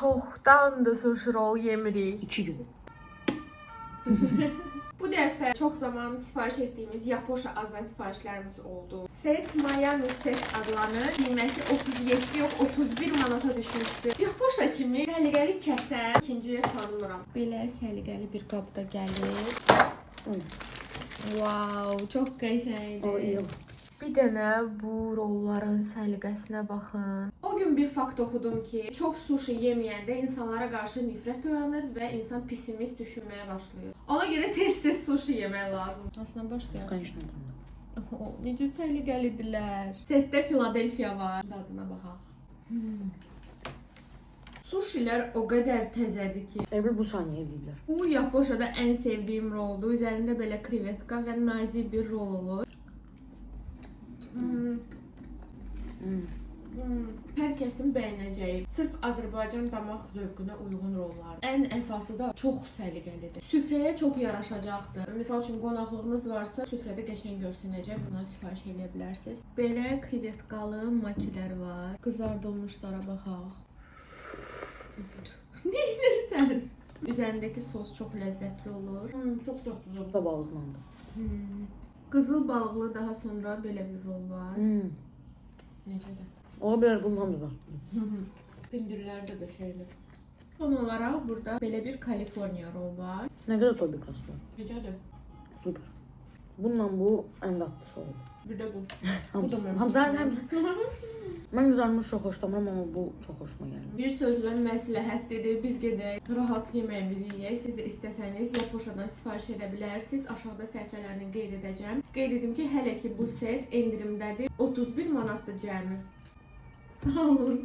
Çoxdandır sushi roll yemirik. 2 gün. Bu dəfə çox zaman sifariş etdiyimiz Yapoşa azad sifarişlərimiz oldu. Set Miami set adlanır. Qiyməti 37 yox 31 manata düşmüşdü. Yapoşa kimi səliqəli kəsən ikinciyə tanımıram. Belə səliqəli bir qabda gəlir. Wow, çox qəşəngdir. Bir dənə bu rolların səliqəsinə baxın. O gün bir fakt oxudum ki, çox sushi yeməyəndə insanlara qarşı nifrət oyanır və insan pessimist düşünməyə başlayır. Ona görə tez-tez sushi yemək lazımdır. Aslında başlayaq. Конечно. Necə səliqəlidirlər. Setdə Filadelfiya var. Dadına baxaq. Sushilər o qədər təzədir ki. Elə bu saniyə eləyiblər. Bu Yapoşada ən sevdiyim roldur. Üzərində belə krevetka və nazik bir rol olur. Hər kəsin bəyənəcəyi, sırf Azərbaycan damaq zövqünə uyğun rollar. Ən əsası da çox səliqəlidir. Süfrəyə çox yaraşacaqdır. Məsəl üçün qonaqlığınız varsa, süfrədə qəşəng görsənəcək. Bundan sifariş edə bilərsiniz. Belə krevetkalı makilər var. Qızardılmışlara baxaq. Nə edirsən? Üzərindəki sos çox ləzzətli olur. Çox güzel. Bu da balıqlandı. Qızıl balıqlı daha sonra belə bir rol var. Necədir? Ola bilər bundan da. Pendirlər də qəşəngdir. Son olaraq burada belə bir Kaliforniya rol var. Nə qədər tobikası var. Necədir? Super. Bununla bu ən dadlısı oldu. Bir də bu. Hamısı. Mən üzərimi çox xoşlamıram, amma bu çox xoşuma gəlir. Bir sözlə məsləhətdir. Biz gedək rahat yeməyimizi yeyək. Siz də istəsəniz Yapoşadan sifariş edə bilərsiniz. Aşağıda səhifələrini qeyd edəcəm. Qeyd edim ki, hələ ki bu set endirimdədir. 31 manatdır cəmi. Sağ olun.